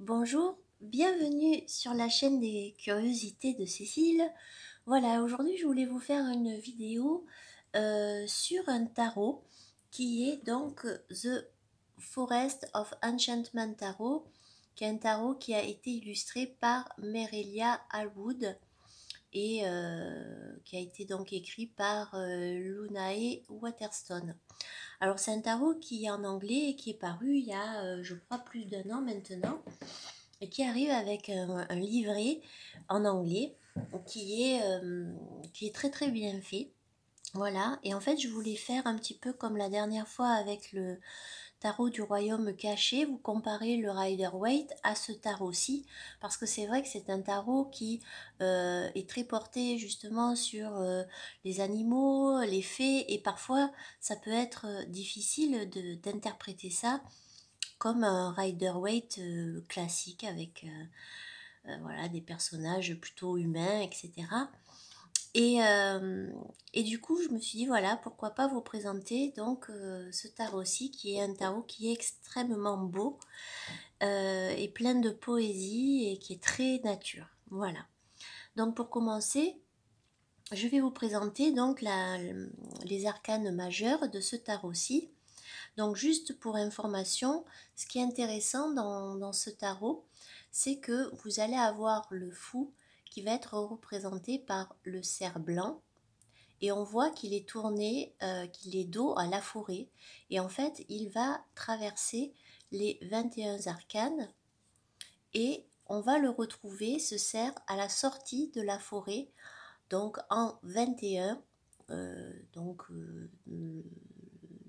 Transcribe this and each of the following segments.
Bonjour, bienvenue sur la chaîne des curiosités de Cécile. Voilà, aujourd'hui je voulais vous faire une vidéo sur un tarot qui est donc The Forest of Enchantment Tarot, qui est un tarot qui a été illustré par Merelia Harwood et qui a été donc écrit par Lunae Waterstone. Alors c'est un tarot qui est en anglais et qui est paru il y a je crois plus d'un an maintenant et qui arrive avec un livret en anglais qui est très très bien fait. Voilà, et en fait je voulais faire un petit peu comme la dernière fois avec le tarot du royaume caché, vous comparez le Rider-Waite à ce tarot-ci, parce que c'est vrai que c'est un tarot qui est très porté justement sur les animaux, les fées, et parfois ça peut être difficile d'interpréter ça comme un Rider-Waite classique avec voilà, des personnages plutôt humains, etc. Et du coup, je me suis dit, voilà, pourquoi pas vous présenter donc ce tarot-ci, qui est un tarot qui est extrêmement beau et plein de poésie et qui est très nature. Voilà. Donc pour commencer, je vais vous présenter donc les arcanes majeures de ce tarot-ci. Donc juste pour information, ce qui est intéressant dans ce tarot, c'est que vous allez avoir le fou qui va être représenté par le cerf blanc. Et on voit qu'il est tourné, qu'il est dos à la forêt. Et en fait, il va traverser les 21 arcanes et on va le retrouver, ce cerf, à la sortie de la forêt, donc en 21, donc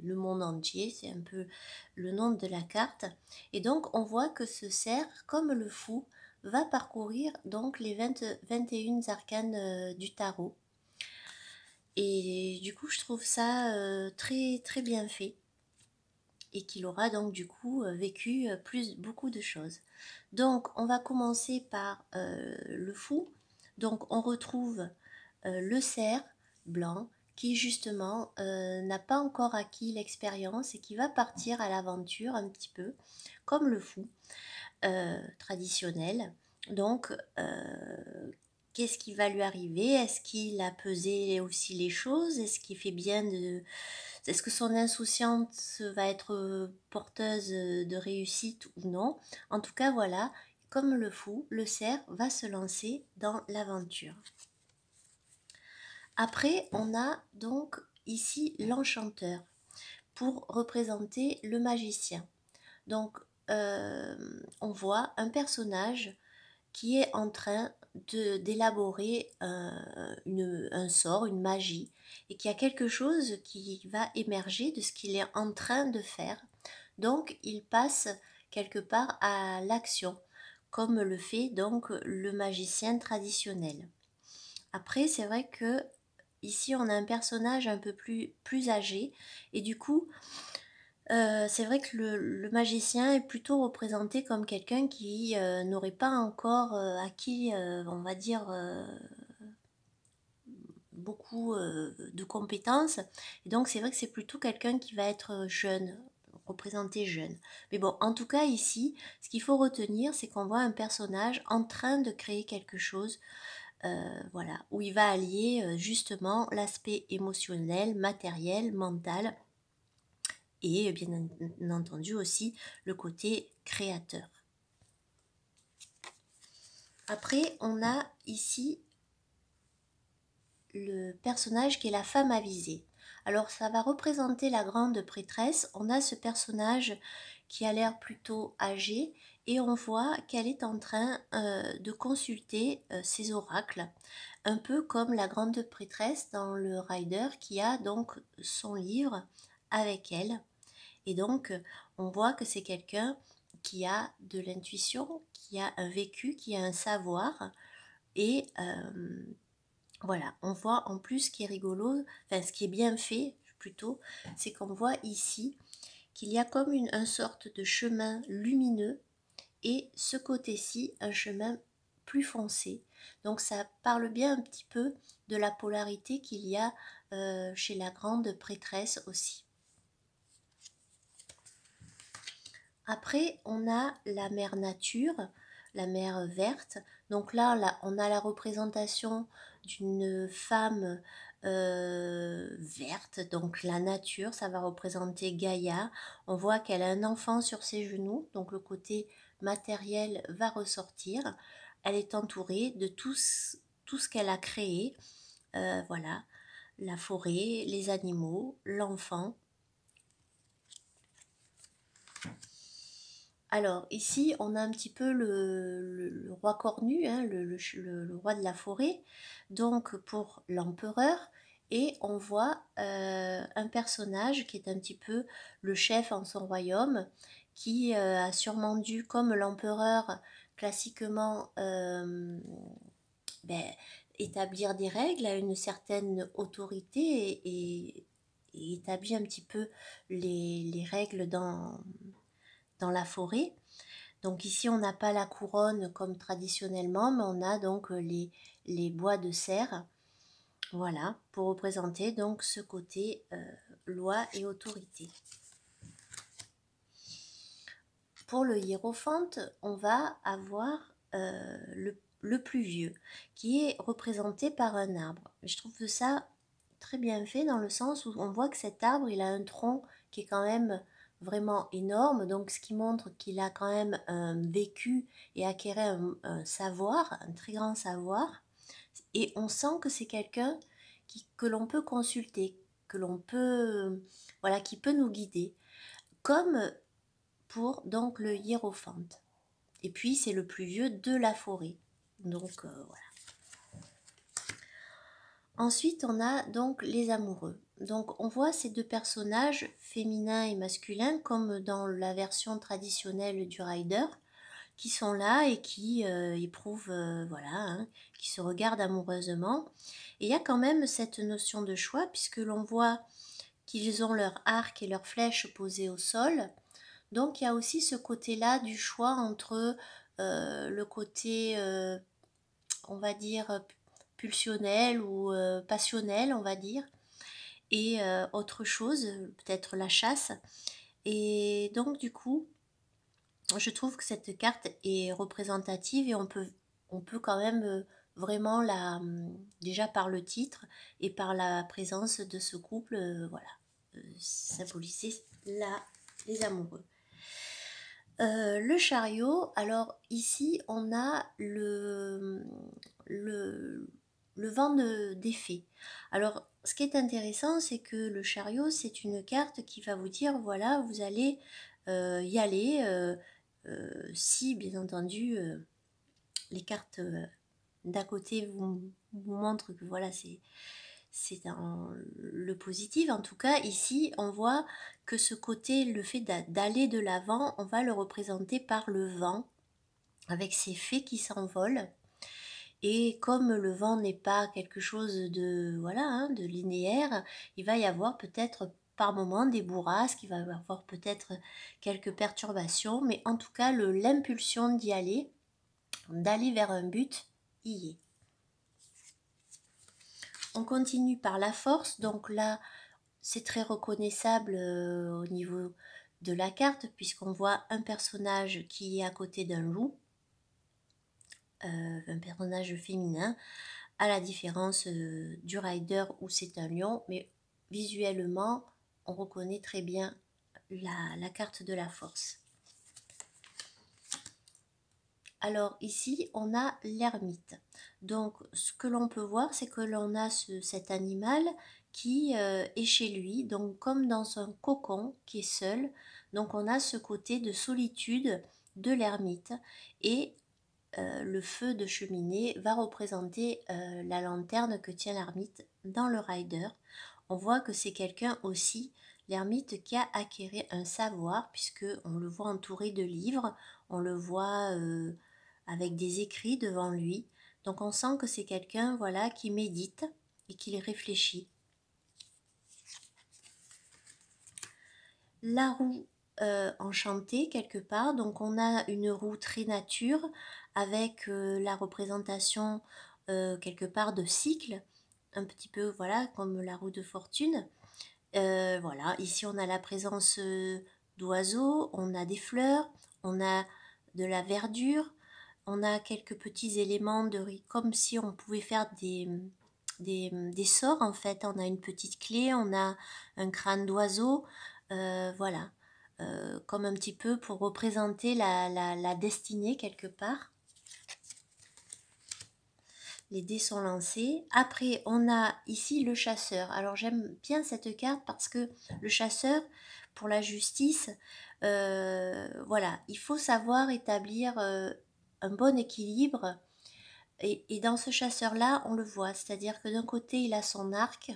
le monde entier, c'est un peu le nom de la carte. Et donc on voit que ce cerf, comme le fou, va parcourir donc les 21 arcanes du tarot. Et du coup, je trouve ça très très bien fait et qu'il aura donc du coup vécu beaucoup de choses. Donc, on va commencer par le fou. Donc, on retrouve le cerf blanc qui justement n'a pas encore acquis l'expérience et qui va partir à l'aventure un petit peu comme le fou traditionnel. Donc, qu'est-ce qui va lui arriver? Est-ce qu'il a pesé aussi les choses? Est-ce qu'il fait bien de... Est-ce que son insouciance va être porteuse de réussite ou non? En tout cas, voilà, comme le fou, le cerf va se lancer dans l'aventure. Après, on a donc ici l'enchanteur pour représenter le magicien. Donc, on voit un personnage qui est en train d'élaborer un sort, une magie, et qui a quelque chose qui va émerger de ce qu'il est en train de faire. Donc, il passe quelque part à l'action, comme le fait donc le magicien traditionnel. Après, c'est vrai que ici, on a un personnage un peu plus âgé, et du coup, c'est vrai que le magicien est plutôt représenté comme quelqu'un qui n'aurait pas encore acquis, on va dire, beaucoup de compétences. Et donc c'est vrai que c'est plutôt quelqu'un qui va être jeune, représenté jeune. Mais bon, en tout cas ici, ce qu'il faut retenir, c'est qu'on voit un personnage en train de créer quelque chose. Voilà, où il va allier justement l'aspect émotionnel, matériel, mental et bien entendu aussi le côté créateur. Après, on a ici le personnage qui est la femme avisée. Alors ça va représenter la grande prêtresse. On a ce personnage qui a l'air plutôt âgé et on voit qu'elle est en train de consulter ses oracles, un peu comme la grande prêtresse dans le Rider qui a donc son livre avec elle. Et donc, on voit que c'est quelqu'un qui a de l'intuition, qui a un vécu, qui a un savoir. Et voilà, on voit en plus ce qui est rigolo, enfin ce qui est bien fait plutôt, c'est qu'on voit ici qu'il y a comme une sorte de chemin lumineux et ce côté-ci, un chemin plus foncé. Donc ça parle bien un petit peu de la polarité qu'il y a chez la grande prêtresse aussi. Après, on a la mer nature, la mer verte. Donc là, on a la représentation d'une femme verte, donc la nature, ça va représenter Gaïa. On voit qu'elle a un enfant sur ses genoux, donc le côté matériel va ressortir. Elle est entourée de tout ce qu'elle a créé. Voilà, la forêt, les animaux, l'enfant. Alors ici, on a un petit peu le roi cornu, hein, le roi de la forêt, donc pour l'empereur, et on voit un personnage qui est un petit peu le chef en son royaume, qui a sûrement dû, comme l'empereur, classiquement ben, établir des règles à une certaine autorité et établir un petit peu les règles dans la forêt. Donc ici, on n'a pas la couronne comme traditionnellement, mais on a donc les bois de serre, voilà, pour représenter donc ce côté loi et autorité. Pour le hiérophante, on va avoir le plus vieux, qui est représenté par un arbre. Je trouve ça très bien fait dans le sens où on voit que cet arbre, il a un tronc qui est quand même vraiment énorme, donc ce qui montre qu'il a quand même vécu et acquéré un savoir, un très grand savoir, et on sent que c'est quelqu'un que l'on peut consulter, que l'on peut, voilà, qui peut nous guider, comme pour donc le hiérophante. Et puis c'est le plus vieux de la forêt, donc voilà. Ensuite, on a donc les amoureux. Donc, on voit ces deux personnages, féminins et masculins, comme dans la version traditionnelle du rider, qui sont là et qui éprouvent, voilà, hein, qui se regardent amoureusement. Et il y a quand même cette notion de choix, puisque l'on voit qu'ils ont leur arc et leurs flèches posées au sol. Donc, il y a aussi ce côté-là du choix entre le côté, on va dire, pulsionnel ou passionnel, on va dire, et autre chose, peut-être la chasse. Et donc du coup, je trouve que cette carte est représentative et on peut quand même vraiment déjà par le titre et par la présence de ce couple, voilà, symboliser les amoureux. Le chariot, alors ici on a le vent des fées. Alors ce qui est intéressant, c'est que le chariot, c'est une carte qui va vous dire, voilà, vous allez y aller, si bien entendu les cartes d'à côté vous montrent que voilà, c'est dans le positif. En tout cas, ici, on voit que ce côté, le fait d'aller de l'avant, on va le représenter par le vent, avec ces fées qui s'envolent. Et comme le vent n'est pas quelque chose de, voilà, hein, de linéaire, il va y avoir peut-être par moments des bourrasques, il va y avoir peut-être quelques perturbations, mais en tout cas, l'impulsion d'y aller, d'aller vers un but, y est. On continue par la force, donc là, c'est très reconnaissable au niveau de la carte, puisqu'on voit un personnage qui est à côté d'un loup, un personnage féminin, à la différence du rider où c'est un lion, mais visuellement, on reconnaît très bien la carte de la force. Alors ici, on a l'ermite. Donc ce que l'on peut voir, c'est que l'on a cet animal qui est chez lui, donc comme dans un cocon qui est seul. Donc on a ce côté de solitude de l'ermite et le feu de cheminée va représenter la lanterne que tient l'ermite dans le rider. On voit que c'est quelqu'un aussi, l'ermite, qui a acquéré un savoir, puisque on le voit entouré de livres, on le voit avec des écrits devant lui. Donc on sent que c'est quelqu'un, voilà, qui médite et qui réfléchit. La roue enchantée quelque part, donc on a une roue très nature avec la représentation quelque part de cycle, un petit peu, voilà, comme la roue de fortune. Voilà, ici on a la présence d'oiseaux, on a des fleurs, on a de la verdure, on a quelques petits éléments comme si on pouvait faire des sorts en fait. On a une petite clé, on a un crâne d'oiseau, voilà, comme un petit peu pour représenter la destinée quelque part. Les dés sont lancés. Après, on a ici le chasseur. Alors, j'aime bien cette carte parce que le chasseur, pour la justice, voilà, il faut savoir établir un bon équilibre. Et dans ce chasseur-là, on le voit. C'est-à-dire que d'un côté, il a son arc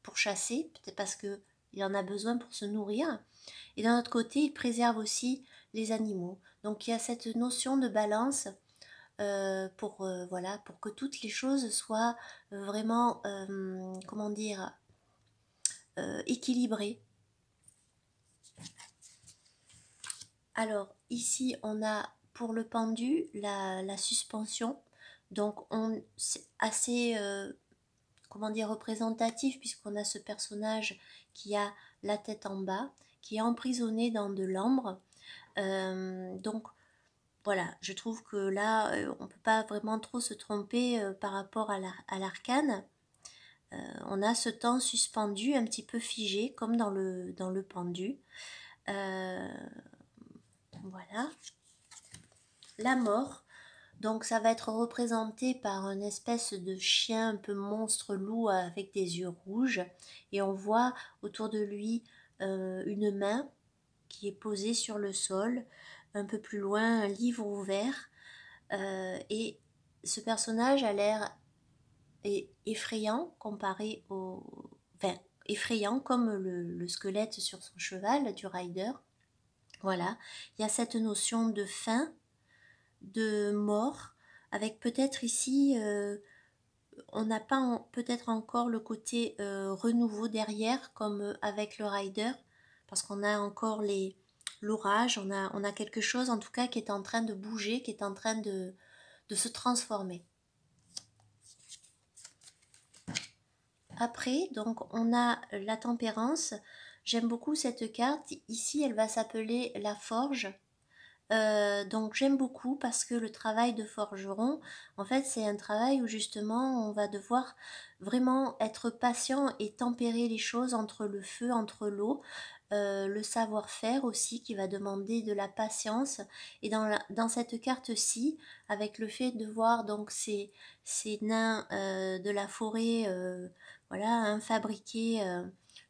pour chasser, peut-être parce qu'il en a besoin pour se nourrir. Et d'un autre côté, il préserve aussi les animaux. Donc, il y a cette notion de balance voilà, pour que toutes les choses soient vraiment, comment dire, équilibrées. Alors ici on a pour le pendu la suspension, donc c'est assez comment dire, représentatif puisqu'on a ce personnage qui a la tête en bas, qui est emprisonné dans de l'ambre. Donc voilà, je trouve que là, on ne peut pas vraiment trop se tromper par rapport à l'arcane. On a ce temps suspendu, un petit peu figé, comme dans le pendu. Voilà. La mort, donc ça va être représenté par une espèce de chien un peu monstre loup avec des yeux rouges. Et on voit autour de lui une main qui est posée sur le sol. Un peu plus loin, un livre ouvert. Et ce personnage a l'air effrayant comparé au... Enfin, effrayant comme le squelette sur son cheval du rider. Voilà, il y a cette notion de fin, de mort, avec peut-être ici, on n'a pas peut-être encore le côté renouveau derrière, comme avec le rider, parce qu'on a encore l'orage, on a quelque chose en tout cas qui est en train de bouger, qui est en train de se transformer. Après, donc on a la tempérance. J'aime beaucoup cette carte. Ici, elle va s'appeler la forge. Donc j'aime beaucoup parce que le travail de forgeron, en fait, c'est un travail où justement on va devoir vraiment être patient et tempérer les choses entre le feu, entre l'eau. Le savoir-faire aussi qui va demander de la patience, et dans cette carte-ci, avec le fait de voir donc ces nains de la forêt, voilà, hein, fabriquer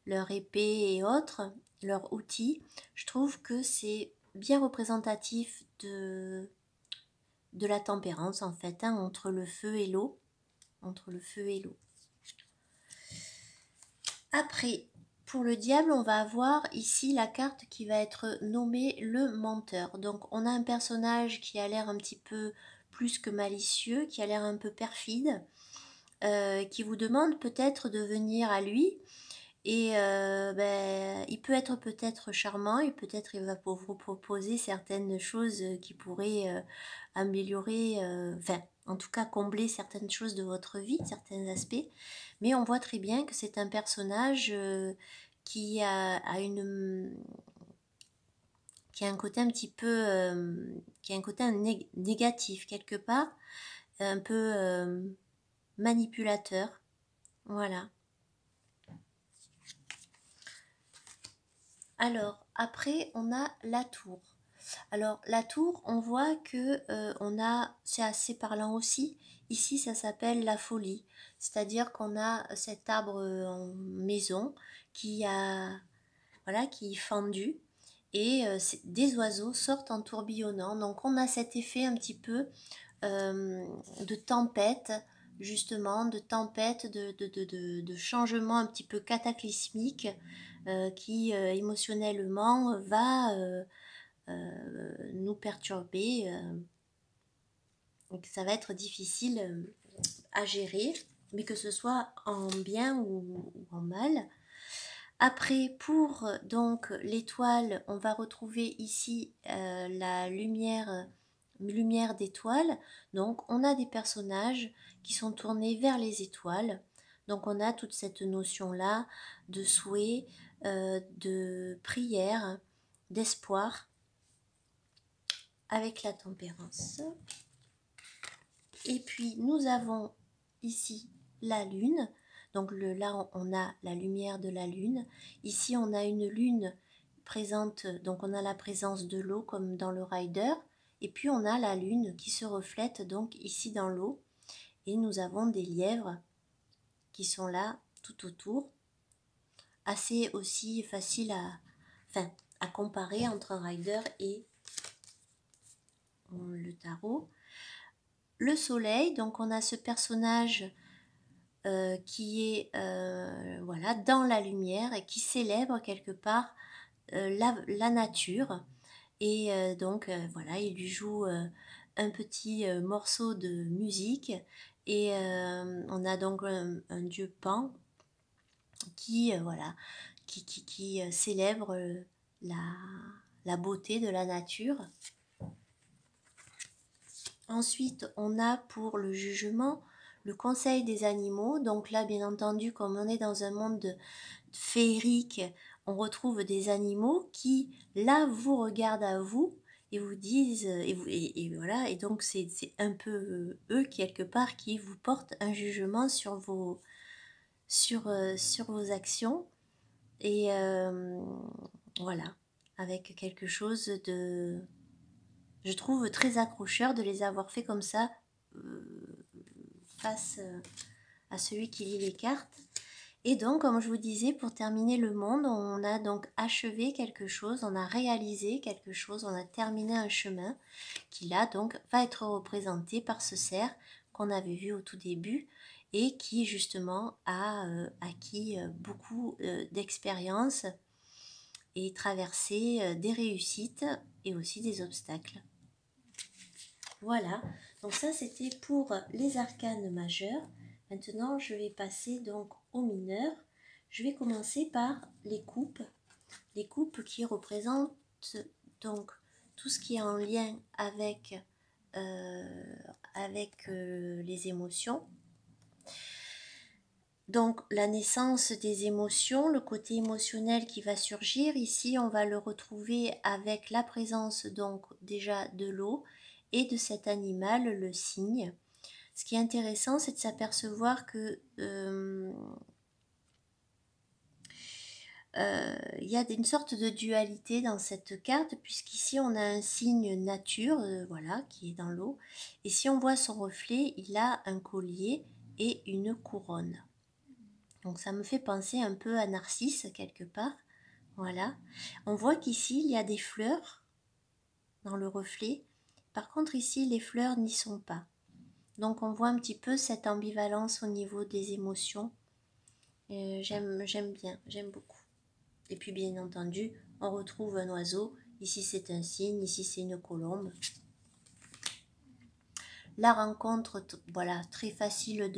leur épée et autres, leurs outils, je trouve que c'est bien représentatif de la tempérance en fait, hein, entre le feu et l'eau, entre le feu et l'eau. Après, pour le diable, on va avoir ici la carte qui va être nommée le menteur. Donc on a un personnage qui a l'air un petit peu plus que malicieux, qui a l'air un peu perfide, qui vous demande peut-être de venir à lui. Et il peut être peut-être charmant, et peut-être il va vous proposer certaines choses qui pourraient améliorer, enfin en tout cas combler certaines choses de votre vie, certains aspects. Mais on voit très bien que c'est un personnage qui qui a un côté un petit peu, qui a un côté négatif quelque part, un peu manipulateur. Voilà. Alors, après, on a la tour. Alors, la tour, on voit que c'est assez parlant aussi. Ici, ça s'appelle la folie. C'est-à-dire qu'on a cet arbre en maison voilà, qui est fendu. Et des oiseaux sortent en tourbillonnant. Donc, on a cet effet un petit peu de tempête, justement, de tempête, de changement un petit peu cataclysmique qui émotionnellement va nous perturber et que ça va être difficile à gérer, mais que ce soit en bien ou en mal. Après, pour donc l'étoile, on va retrouver ici la lumière d'étoile. Donc on a des personnages qui sont tournés vers les étoiles. Donc on a toute cette notion là de souhait, de prière, d'espoir avec la tempérance. Et puis nous avons ici la lune. Donc là on a la lumière de la lune. Ici on a une lune présente, donc on a la présence de l'eau comme dans le rider. Et puis on a la lune qui se reflète donc ici dans l'eau. Et nous avons des lièvres qui sont là tout autour. Assez aussi facile à comparer entre un rider et le tarot. Le soleil, donc on a ce personnage qui est voilà, dans la lumière et qui célèbre quelque part la nature. Et donc voilà, il lui joue un petit morceau de musique. Et on a donc un dieu Pan qui voilà, qui célèbre la beauté de la nature. Ensuite, on a pour le jugement le conseil des animaux. Donc là, bien entendu, comme on est dans un monde féerique, on retrouve des animaux qui, là, vous regardent à vous et vous disent, et voilà, et donc c'est un peu eux, quelque part, qui vous portent un jugement sur vos actions. Et voilà, avec quelque chose de, je trouve, très accrocheur de les avoir fait comme ça face à celui qui lit les cartes. Et donc, comme je vous disais, pour terminer le monde, on a donc achevé quelque chose, on a réalisé quelque chose, on a terminé un chemin qui là donc va être représenté par ce cerf qu'on avait vu au tout début et qui justement a acquis beaucoup d'expérience et traversé des réussites et aussi des obstacles. Voilà, donc ça c'était pour les arcanes majeurs. Maintenant je vais passer donc aux mineurs. Je vais commencer par les coupes. Les coupes qui représentent donc tout ce qui est en lien avec les émotions. Donc la naissance des émotions, le côté émotionnel qui va surgir. Ici on va le retrouver avec la présence donc déjà de l'eau et de cet animal, le cygne. Ce qui est intéressant, c'est de s'apercevoir que y a une sorte de dualité dans cette carte, puisqu'ici on a un signe nature, voilà, qui est dans l'eau, et si on voit son reflet, il a un collier et une couronne. Donc ça me fait penser un peu à Narcisse quelque part, voilà. On voit qu'ici il y a des fleurs dans le reflet, par contre ici les fleurs n'y sont pas. Donc on voit un petit peu cette ambivalence au niveau des émotions. J'aime bien, j'aime beaucoup. Et puis bien entendu, on retrouve un oiseau. Ici c'est un cygne, ici c'est une colombe. La rencontre, voilà, très facile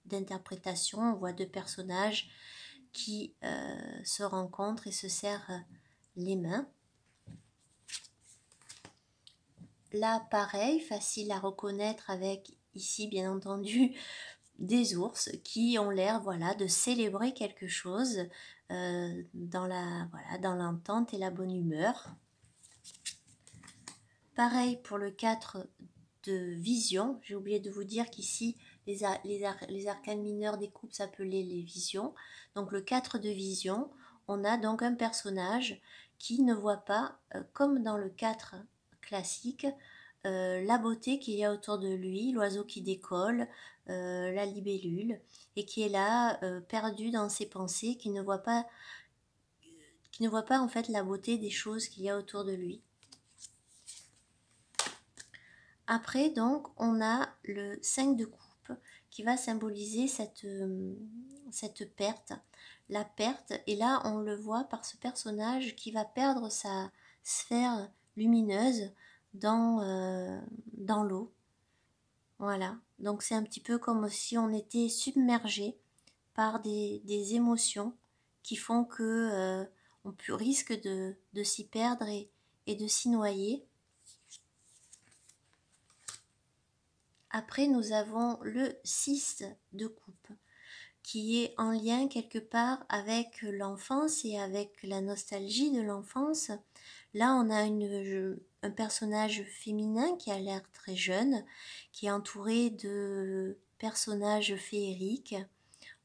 d'interprétation. On voit deux personnages qui se rencontrent et se serrent les mains. Là, pareil, facile à reconnaître avec, ici, bien entendu, des ours qui ont l'air, voilà, de célébrer quelque chose dans l'entente et la bonne humeur. Pareil pour le 4 de vision. J'ai oublié de vous dire qu'ici, les arcanes mineurs des coupes s'appelaient les visions. Donc le 4 de vision, on a donc un personnage qui ne voit pas, comme dans le 4 classique, la beauté qu'il y a autour de lui, l'oiseau qui décolle, la libellule, et qui est là, perdu dans ses pensées, qui ne voit pas en fait la beauté des choses qu'il y a autour de lui. Après, donc, on a le 5 de coupe qui va symboliser cette perte, la perte. Et là, on le voit par ce personnage qui va perdre sa sphère lumineuse dans l'eau. Voilà, donc c'est un petit peu comme si on était submergé par des émotions qui font que on risque de s'y perdre et de s'y noyer. Après, nous avons le 6 de coupe qui est en lien quelque part avec l'enfance et avec la nostalgie de l'enfance. Là, on a un personnage féminin qui a l'air très jeune, qui est entouré de personnages féeriques.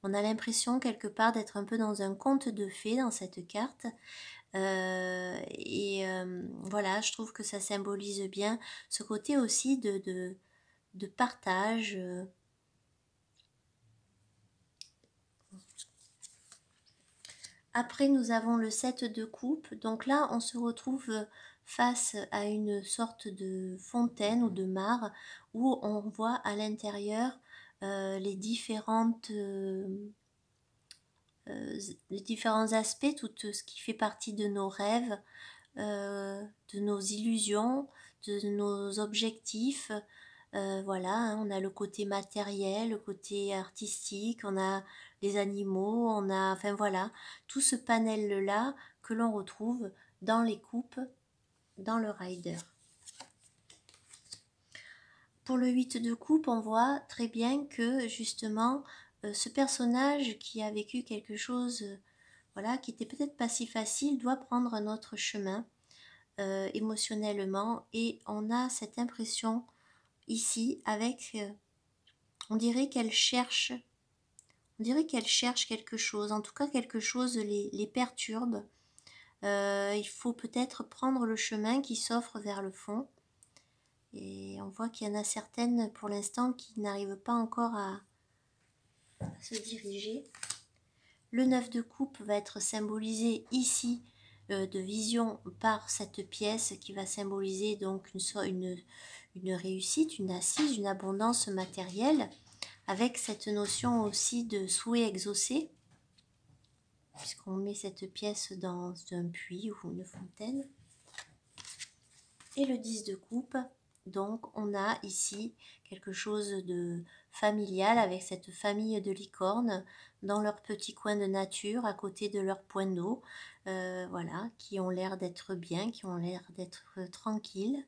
On a l'impression quelque part d'être un peu dans un conte de fées dans cette carte. Voilà, je trouve que ça symbolise bien ce côté aussi de partage. Après, nous avons le 7 de coupe. Donc là, on se retrouve face à une sorte de fontaine ou de mare où on voit à l'intérieur les les différents aspects, tout ce qui fait partie de nos rêves, de nos illusions, de nos objectifs. Voilà, hein, on a le côté matériel, le côté artistique, on a les animaux, on a, enfin voilà, tout ce panel-là que l'on retrouve dans les coupes, dans le rider. Pour le 8 de coupe, on voit très bien que justement, ce personnage qui a vécu quelque chose, voilà, qui était peut-être pas si facile, doit prendre un autre chemin émotionnellement, et on a cette impression ici avec, on dirait qu'elle cherche quelque chose, en tout cas quelque chose les perturbe. Il faut peut-être prendre le chemin qui s'offre vers le fond. Et on voit qu'il y en a certaines pour l'instant qui n'arrivent pas encore à se diriger. Le 9 de coupe va être symbolisé ici de vision par cette pièce qui va symboliser donc une réussite, une assise, une abondance matérielle, avec cette notion aussi de souhait exaucé, puisqu'on met cette pièce dans un puits ou une fontaine. Et le 10 de coupe, donc on a ici quelque chose de familial avec cette famille de licornes dans leur petit coin de nature à côté de leur point d'eau, voilà, qui ont l'air d'être bien, qui ont l'air d'être tranquilles.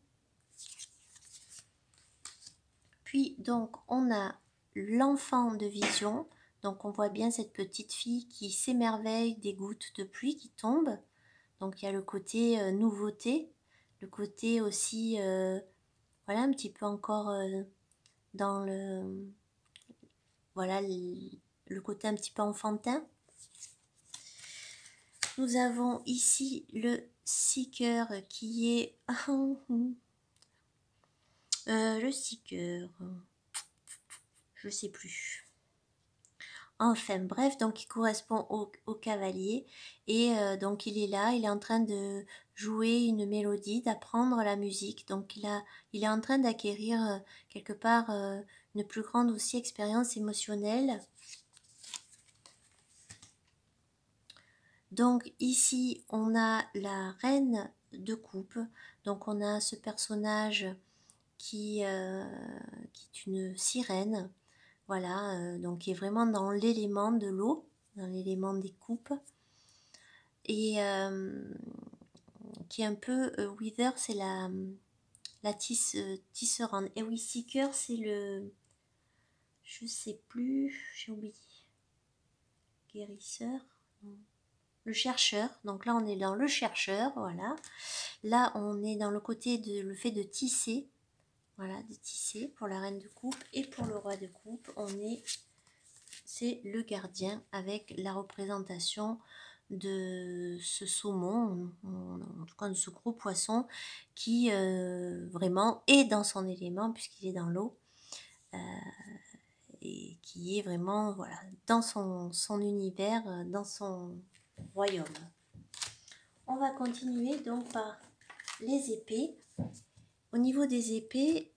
Puis donc on a l'enfant de vision, donc on voit bien cette petite fille qui s'émerveille des gouttes de pluie qui tombent. Donc il y a le côté nouveauté, le côté aussi, voilà, un petit peu encore dans voilà, le côté un petit peu enfantin. Nous avons ici le seeker qui est le seeker, je sais plus. Enfin bref, donc il correspond au cavalier, et donc il est là, il est en train de jouer une mélodie, d'apprendre la musique, donc il est en train d'acquérir quelque part une plus grande aussi expérience émotionnelle. Donc ici on a la reine de coupe, donc on a ce personnage qui est une sirène, voilà, donc qui est vraiment dans l'élément de l'eau, dans l'élément des coupes, et qui est un peu Wither, c'est la tisserande. Et oui, Seeker, c'est le, je sais plus, j'ai oublié, guérisseur, le chercheur. Donc là on est dans le chercheur, voilà. Là on est dans le côté de le fait de tisser, voilà, de tisser pour la reine de coupe. Et pour le roi de coupe, c'est le gardien avec la représentation de ce saumon, en tout cas de ce gros poisson qui vraiment est dans son élément puisqu'il est dans l'eau, et qui est vraiment, voilà, dans son univers, dans son royaume. On va continuer donc par les épées. Au niveau des épées,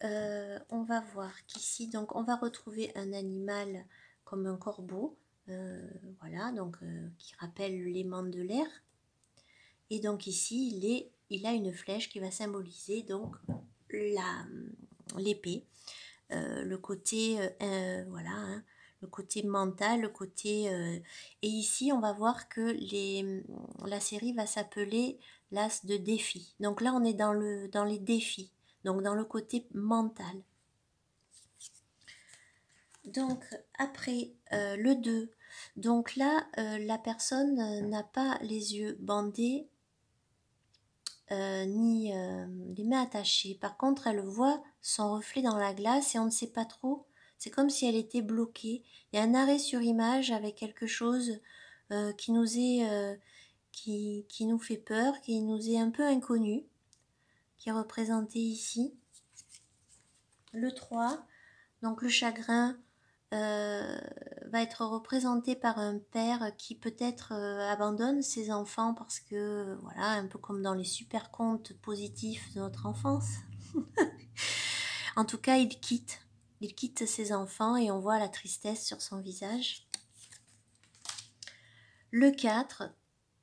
on va voir qu'ici, donc on va retrouver un animal comme un corbeau, voilà, donc qui rappelle l'élément de l'air. Et donc ici, il a une flèche qui va symboliser donc l'épée, le côté, voilà, hein, le côté mental, le côté... et ici, on va voir que la série va s'appeler l'As de défi. Donc là, on est dans les défis, donc dans le côté mental. Donc après le 2, Donc là, la personne n'a pas les yeux bandés ni les mains attachées. Par contre, elle voit son reflet dans la glace et on ne sait pas trop. C'est comme si elle était bloquée. Il y a un arrêt sur image avec quelque chose qui nous est qui nous fait peur, qui nous est un peu inconnu, qui est représenté ici. Le 3, donc le chagrin va être représenté par un père qui peut-être abandonne ses enfants parce que, voilà, un peu comme dans les super contes positifs de notre enfance. En tout cas, il quitte ses enfants et on voit la tristesse sur son visage. Le 4,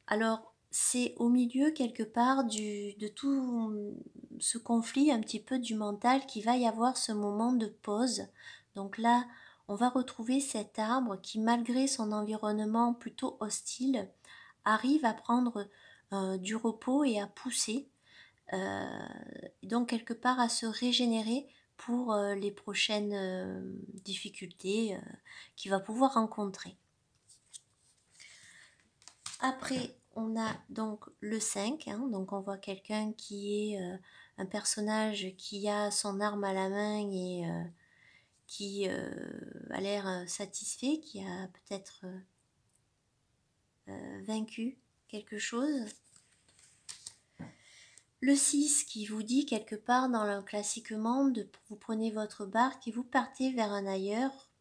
alors c'est au milieu quelque part de tout ce conflit un petit peu du mental qu'il va y avoir ce moment de pause. Donc là, on va retrouver cet arbre qui, malgré son environnement plutôt hostile, arrive à prendre du repos et à pousser, donc quelque part à se régénérer pour les prochaines difficultés qu'il va pouvoir rencontrer. Après, on a donc le 5, hein, donc on voit quelqu'un qui est un personnage qui a son arme à la main et qui a l'air satisfait, qui a peut-être vaincu quelque chose. Le 6 qui vous dit quelque part dans le classique monde, vous prenez votre barque et vous partez vers un ailleurs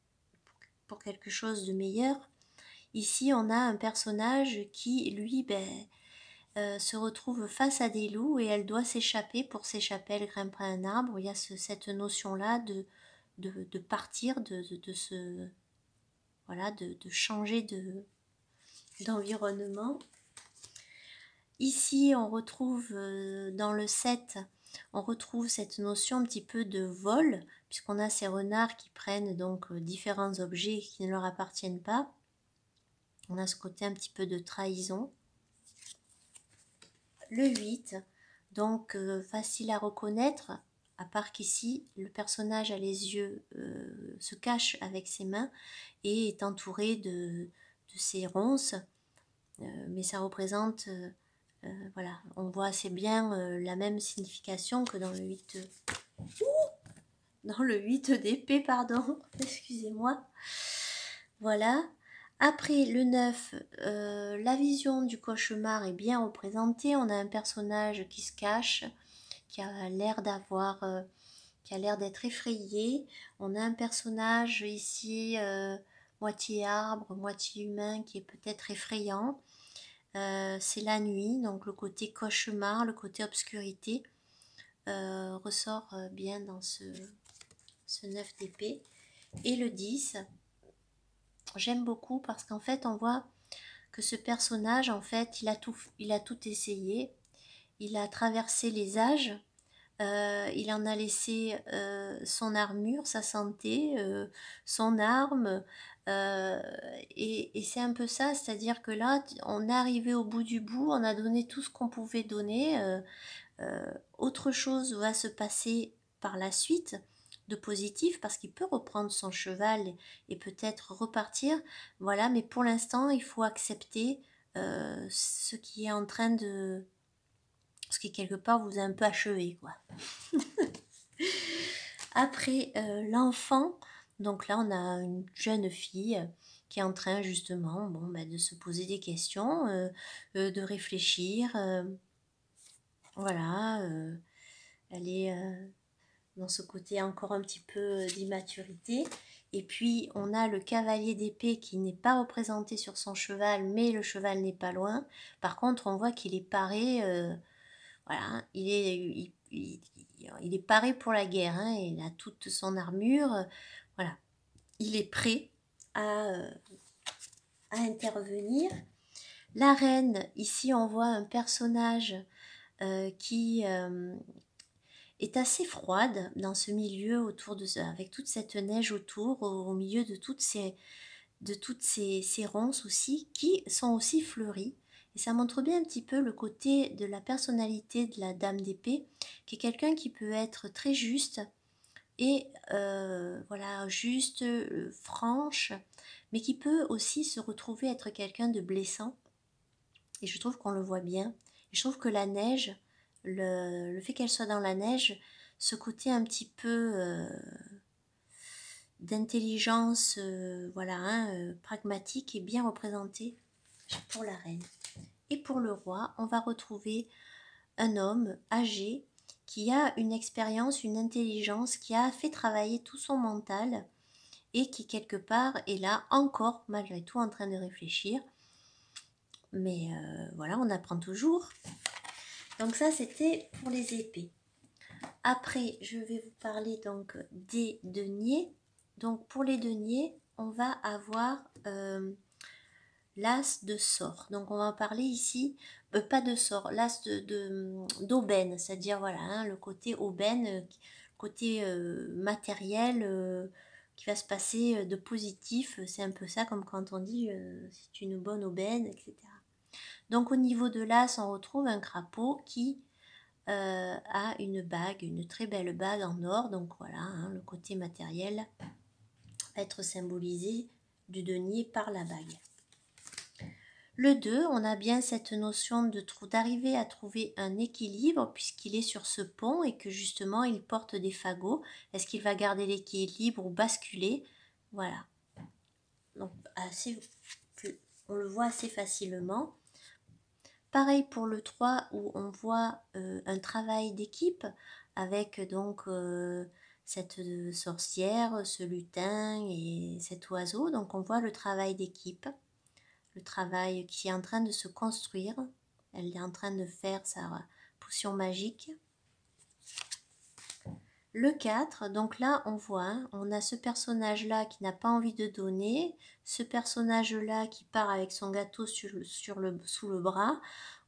pour quelque chose de meilleur. Ici, on a un personnage qui, lui, se retrouve face à des loups et elle doit s'échapper. Pour s'échapper, elle grimpe à un arbre. Il y a cette notion-là de partir, voilà, de changer d'environnement. Ici, on retrouve dans le 7, on retrouve cette notion un petit peu de vol, puisqu'on a ces renards qui prennent donc différents objets qui ne leur appartiennent pas. On a ce côté un petit peu de trahison. Le 8, donc facile à reconnaître, à part qu'ici, le personnage a les yeux, se cache avec ses mains et est entouré de ses ronces, mais ça représente... voilà, on voit assez bien la même signification que dans le 8 dans le 8 d'épée, pardon, excusez-moi. Voilà. Après le 9, la vision du cauchemar est bien représentée. On a un personnage qui se cache, qui a l'air qui a l'air d'être effrayé. On a un personnage ici, moitié arbre, moitié humain, qui est peut-être effrayant. C'est la nuit, donc le côté cauchemar, le côté obscurité ressort bien dans ce 9 d'épée. Et le 10, j'aime beaucoup parce qu'en fait on voit que ce personnage, en fait, il a tout essayé, il a traversé les âges, il en a laissé son armure, sa santé, son arme, et c'est un peu ça, c'est-à-dire que là, on est arrivé au bout du bout, on a donné tout ce qu'on pouvait donner, autre chose va se passer par la suite de positif parce qu'il peut reprendre son cheval et peut-être repartir, voilà, mais pour l'instant, il faut accepter ce qui est en train de... ce qui quelque part vous a un peu achevé, quoi. Après l'enfant, donc là on a une jeune fille qui est en train justement de se poser des questions, de réfléchir, voilà, elle est dans ce côté encore un petit peu d'immaturité. Et puis on a le cavalier d'épée qui n'est pas représenté sur son cheval, mais le cheval n'est pas loin. Par contre, on voit qu'il est paré, voilà, il est paré pour la guerre, hein, il a toute son armure, voilà, il est prêt à intervenir. La reine, ici on voit un personnage qui est assez froide dans ce milieu autour avec toute cette neige autour, au milieu de toutes ces ronces aussi, qui sont aussi fleuries. Et ça montre bien un petit peu le côté de la personnalité de la dame d'épée, qui est quelqu'un qui peut être très juste et voilà, juste, franche, mais qui peut aussi se retrouver être quelqu'un de blessant. Et je trouve qu'on le voit bien. Et je trouve que la neige, le fait qu'elle soit dans la neige, ce côté un petit peu d'intelligence, voilà, hein, pragmatique est bien représenté pour la reine. Et pour le roi, on va retrouver un homme âgé qui a une expérience, une intelligence, qui a fait travailler tout son mental et qui quelque part est là encore malgré tout en train de réfléchir. Mais voilà, on apprend toujours. Donc ça, c'était pour les épées. Après, je vais vous parler donc des deniers. Donc pour les deniers, on va avoir l'as de sort. Donc on va parler ici, pas de sort, l'as d'aubaine, c'est-à-dire voilà, hein, le côté aubaine, côté matériel qui va se passer de positif. C'est un peu ça comme quand on dit c'est une bonne aubaine, etc. Donc au niveau de l'as, on retrouve un crapaud qui a une bague, une très belle bague en or. Donc voilà, hein, le côté matériel va être symbolisé du denier par la bague. Le 2, on a bien cette notion d'arriver à trouver un équilibre puisqu'il est sur ce pont et que justement il porte des fagots. Est-ce qu'il va garder l'équilibre ou basculer? Voilà. Donc on le voit assez facilement. Pareil pour le 3 où on voit un travail d'équipe avec donc cette sorcière, ce lutin et cet oiseau. Donc on voit le travail d'équipe, le travail qui est en train de se construire. Elle est en train de faire sa potion magique. Le 4, donc là on voit, hein, on a ce personnage-là qui n'a pas envie de donner, ce personnage-là qui part avec son gâteau sous le bras.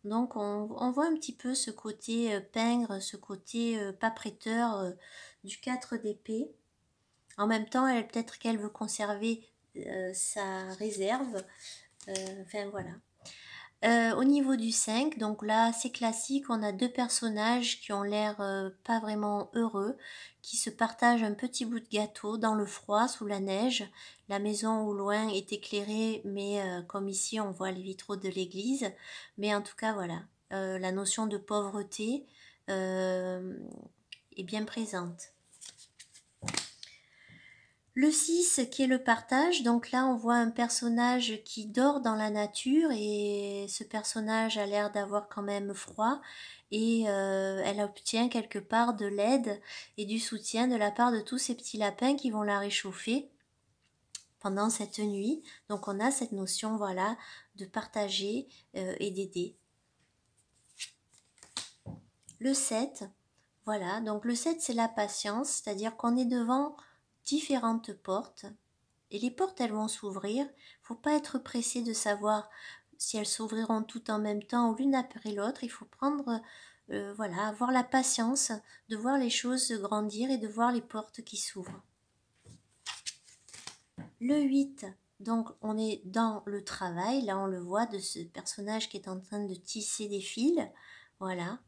Donc on voit un petit peu ce côté pingre, ce côté pas prêteur du 4 d'épée. En même temps, peut-être qu'elle veut conserver sa réserve. Enfin voilà. Au niveau du 5, donc là c'est classique, on a deux personnages qui ont l'air pas vraiment heureux, qui se partagent un petit bout de gâteau dans le froid, sous la neige. La maison au loin est éclairée, mais comme ici on voit les vitraux de l'église. Mais en tout cas voilà, la notion de pauvreté est bien présente. Le 6 qui est le partage, donc là on voit un personnage qui dort dans la nature et ce personnage a l'air d'avoir quand même froid et elle obtient quelque part de l'aide et du soutien de la part de tous ces petits lapins qui vont la réchauffer pendant cette nuit. Donc on a cette notion voilà de partager et d'aider. Le 7, voilà, donc le 7 c'est la patience, c'est-à-dire qu'on est devant différentes portes et les portes elles vont s'ouvrir. Faut pas être pressé de savoir si elles s'ouvriront toutes en même temps ou l'une après l'autre. Il faut prendre voilà, avoir la patience de voir les choses se grandir et de voir les portes qui s'ouvrent. Le 8, donc on est dans le travail, là on le voit de ce personnage qui est en train de tisser des fils, voilà.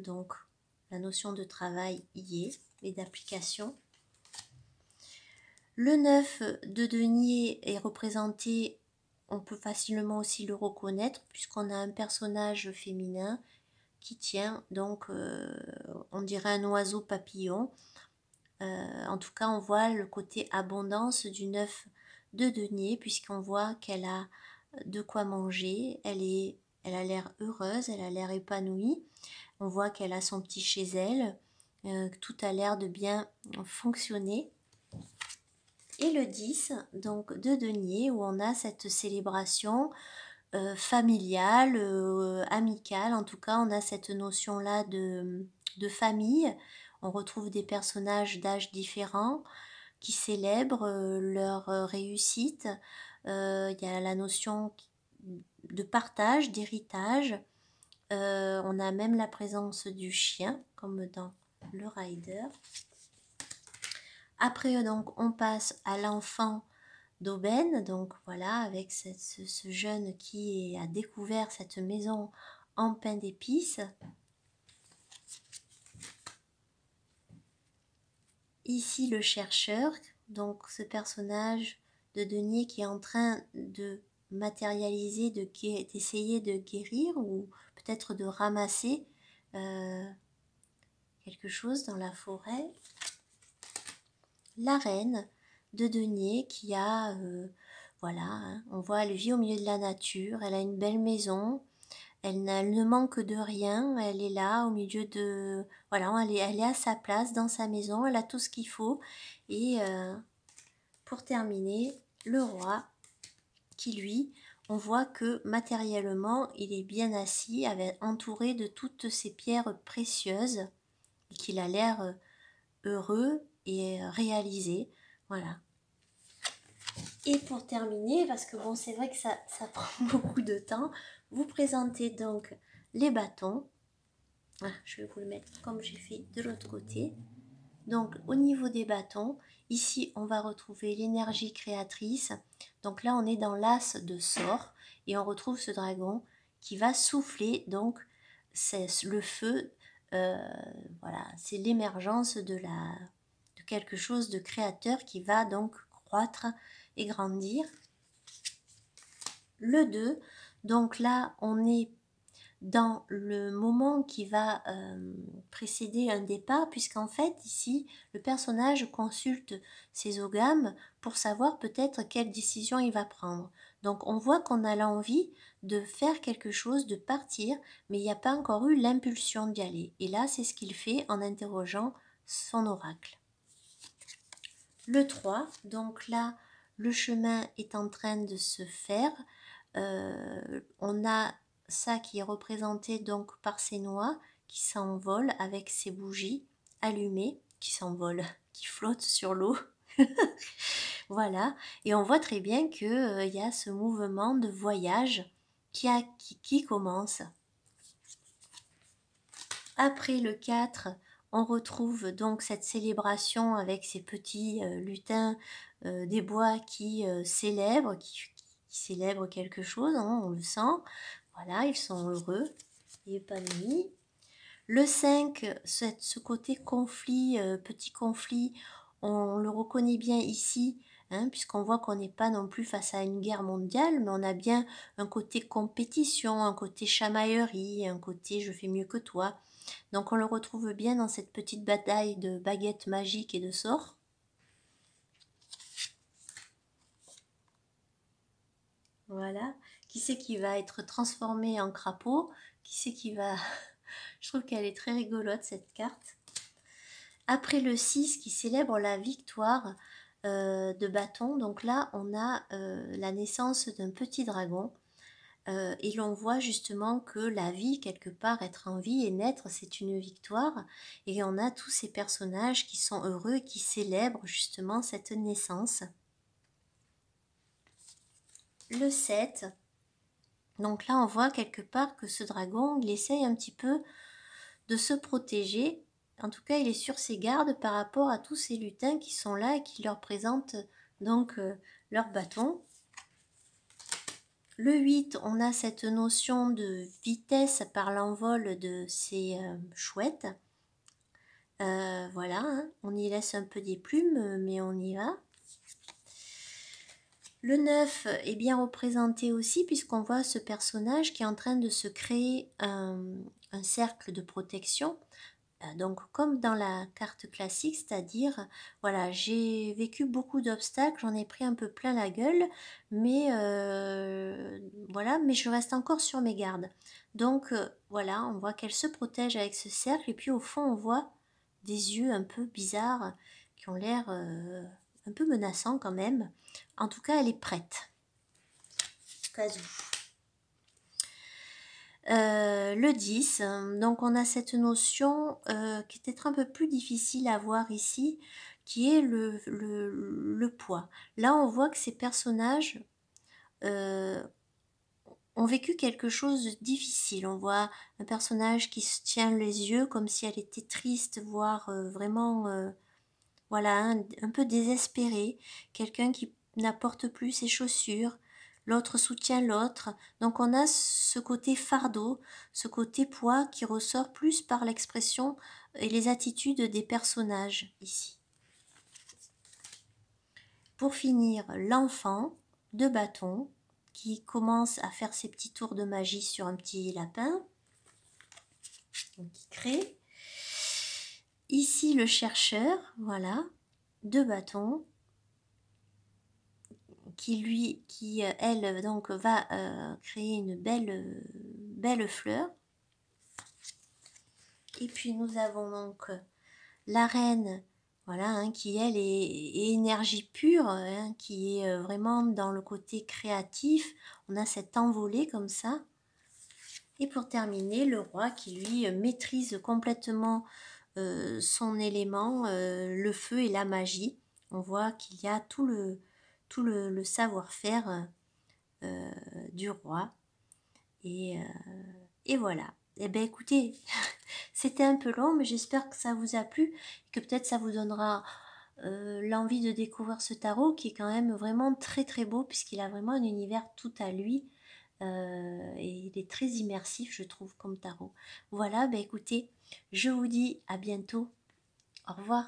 Donc la notion de travail y est et d'application. Le 9 de denier est représenté, on peut facilement aussi le reconnaître puisqu'on a un personnage féminin qui tient donc on dirait un oiseau papillon. En tout cas on voit le côté abondance du 9 de denier puisqu'on voit qu'elle a de quoi manger, elle a l'air heureuse, elle a l'air épanouie, on voit qu'elle a son petit chez elle, tout a l'air de bien fonctionner. Et le 10, donc de denier, où on a cette célébration familiale, amicale, en tout cas on a cette notion-là de famille. On retrouve des personnages d'âge différents qui célèbrent leur réussite. Il y a la notion de partage, d'héritage. On a même la présence du chien, comme dans le Rider. Après, donc, on passe à l'enfant d'aubaine, donc voilà, avec ce jeune qui a découvert cette maison en pain d'épices. ici le chercheur, donc ce personnage de Denier qui est en train de matérialiser, d'essayer de guérir ou peut-être de ramasser quelque chose dans la forêt. La reine de Denier qui a, voilà, hein, on voit, elle vit au milieu de la nature, elle a une belle maison, elle ne manque de rien, elle est là au milieu de... Voilà, elle est à sa place dans sa maison, elle a tout ce qu'il faut. Et pour terminer, le roi qui lui, on voit que matériellement, il est bien assis, entouré de toutes ces pierres précieuses, et qu'il a l'air heureux et réalisé. Voilà. Et pour terminer, parce que bon, c'est vrai que ça prend beaucoup de temps, vous présentez donc les bâtons. Ah, je vais vous le mettre comme j'ai fait de l'autre côté. Donc au niveau des bâtons, ici on va retrouver l'énergie créatrice. Donc là on est dans l'as de sort et on retrouve ce dragon qui va souffler. Donc c'est le feu, voilà, c'est l'émergence de quelque chose de créateur qui va donc croître et grandir. Le 2, donc là on est dans le moment qui va précéder un départ, puisqu'en fait ici le personnage consulte ses ogames pour savoir peut-être quelle décision il va prendre. Donc on voit qu'on a l'envie de faire quelque chose, de partir, mais il n'y a pas encore eu l'impulsion d'y aller. Et là c'est ce qu'il fait en interrogeant son oracle. Le 3, donc là le chemin est en train de se faire. On a ça qui est représenté donc par ces noix qui s'envolent avec ces bougies allumées, qui s'envolent, qui flottent sur l'eau. Voilà, et on voit très bien que y a ce mouvement de voyage qui commence. Après le 4, on retrouve donc cette célébration avec ces petits lutins des bois qui célèbrent, qui célèbrent quelque chose, hein, on le sent. Voilà, ils sont heureux et épanouis. Le 5, ce côté conflit, petit conflit, on le reconnaît bien ici, hein, puisqu'on voit qu'on n'est pas non plus face à une guerre mondiale, mais on a bien un côté compétition, un côté chamaillerie, un côté je fais mieux que toi. Donc on le retrouve bien dans cette petite bataille de baguettes magiques et de sorts. Voilà. Qui c'est qui va être transformé en crapaud? Qui c'est qui va... Je trouve qu'elle est très rigolote cette carte. Après le 6 qui célèbre la victoire de bâton, donc là on a la naissance d'un petit dragon. Et l'on voit justement que la vie, quelque part, être en vie et naître, c'est une victoire. Et on a tous ces personnages qui sont heureux et qui célèbrent justement cette naissance. Le 7, donc là on voit quelque part que ce dragon, il essaye un petit peu de se protéger. En tout cas, il est sur ses gardes par rapport à tous ces lutins qui sont là et qui leur présentent donc leur bâton. Le 8, on a cette notion de vitesse par l'envol de ces chouettes. Voilà, hein, on y laisse un peu des plumes, mais on y va. Le 9 est bien représenté aussi puisqu'on voit ce personnage qui est en train de se créer un cercle de protection. Donc comme dans la carte classique, c'est-à-dire, voilà, j'ai vécu beaucoup d'obstacles, j'en ai pris un peu plein la gueule, mais voilà, mais je reste encore sur mes gardes. Donc voilà, on voit qu'elle se protège avec ce cercle, et puis au fond, on voit des yeux un peu bizarres qui ont l'air un peu menaçants quand même. En tout cas, elle est prête. Au cas où. Le 10, donc on a cette notion qui est peut-être un peu plus difficile à voir ici, qui est le poids. Là on voit que ces personnages ont vécu quelque chose de difficile. On voit un personnage qui se tient les yeux comme si elle était triste, voire vraiment voilà, un peu désespérée. Quelqu'un qui n'apporte plus ses chaussures. L'autre soutient l'autre. Donc on a ce côté fardeau, ce côté poids qui ressort plus par l'expression et les attitudes des personnages ici. Pour finir, l'enfant de bâton qui commence à faire ses petits tours de magie sur un petit lapin. Donc, qui crée. Ici, le chercheur, voilà, de bâton, qui elle, donc, va créer une belle fleur. Et puis, nous avons donc la reine, voilà, hein, qui elle est énergie pure, hein, qui est vraiment dans le côté créatif. On a cette envolée comme ça. Et pour terminer, le roi qui lui maîtrise complètement son élément, le feu et la magie. On voit qu'il y a tout le savoir-faire du roi. Et voilà. Eh bien écoutez, c'était un peu long, mais j'espère que ça vous a plu, que peut-être ça vous donnera l'envie de découvrir ce tarot qui est quand même vraiment très très beau puisqu'il a vraiment un univers tout à lui. Et il est très immersif, je trouve, comme tarot. Voilà, ben écoutez, je vous dis à bientôt. Au revoir.